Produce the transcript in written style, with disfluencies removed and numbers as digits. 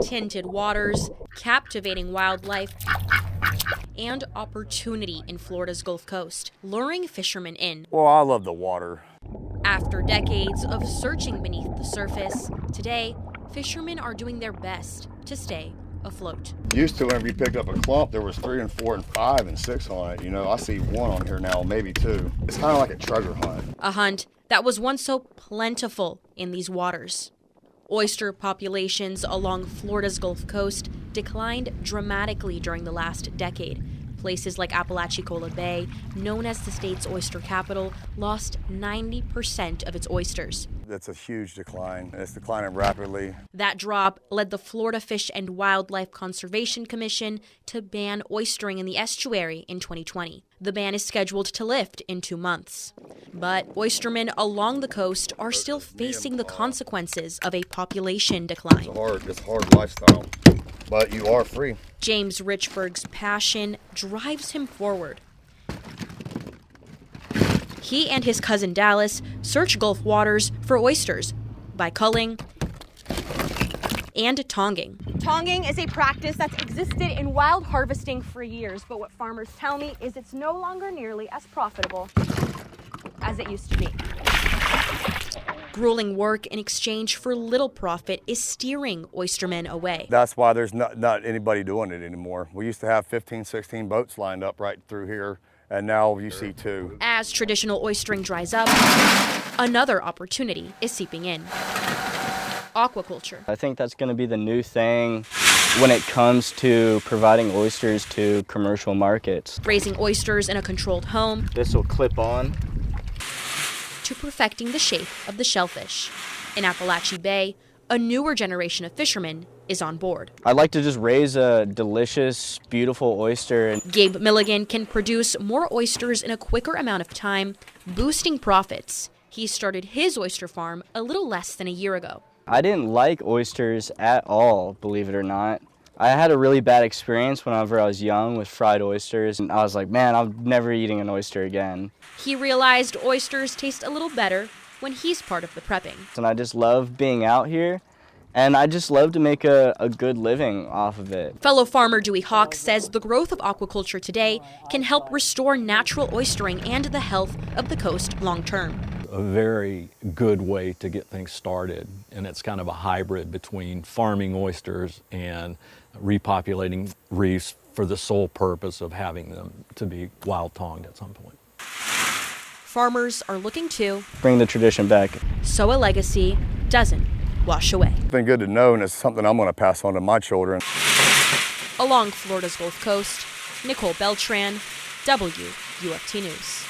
tinted waters, captivating wildlife, and opportunity in Florida's Gulf Coast, luring fishermen in. Well, I love the water. After decades of searching beneath the surface, today, fishermen are doing their best to stay afloat. Used to, whenever you picked up a clump, there was 3 and 4 and 5 and 6 on it. You know, I see 1 on here now, maybe 2. It's kind of like a treasure hunt. A hunt that was once so plentiful in these waters. Oyster populations along Florida's Gulf Coast declined dramatically during the last decade. Places like Apalachicola Bay, known as the state's oyster capital, lost 90% of its oysters. That's a huge decline, and it's declining rapidly. That drop led the Florida Fish and Wildlife Conservation Commission to ban oystering in the estuary in 2020. The ban is scheduled to lift in 2 months. But oystermen along the coast are still facing the consequences of a population decline. It's a hard lifestyle, but you are free. James Richburg's passion drives him forward. He and his cousin Dallas search Gulf waters for oysters by culling and tonging. Tonging is a practice that's existed in wild harvesting for years, but what farmers tell me is it's no longer nearly as profitable as it used to be. Grueling work in exchange for little profit is steering oystermen away. That's why there's not anybody doing it anymore. We used to have 15, 16 boats lined up right through here, and now you see 2. As traditional oystering dries up, another opportunity is seeping in. Aquaculture. I think that's going to be the new thing when it comes to providing oysters to commercial markets. Raising oysters in a controlled home. This will clip on. To perfecting the shape of the shellfish. In Apalachee Bay, a newer generation of fishermen is on board. I'd like to just raise a delicious, beautiful oyster. Gabe Milligan can produce more oysters in a quicker amount of time, boosting profits. He started his oyster farm a little less than a year ago. I didn't like oysters at all, believe it or not. I had a really bad experience whenever I was young with fried oysters, and I was like, man, I'm never eating an oyster again. He realized oysters taste a little better when he's part of the prepping. And I just love being out here, and I just love to make a good living off of it. Fellow farmer Dewey Hawk says the growth of aquaculture today can help restore natural oystering and the health of the coast long term. A very good way to get things started, and it's kind of a hybrid between farming oysters and repopulating reefs for the sole purpose of having them to be wild tonged at some point. Farmers are looking to bring the tradition back, so a legacy doesn't wash away. It's been good to know, and it's something I'm going to pass on to my children. Along Florida's Gulf Coast, Nicole Beltran, WUFT News.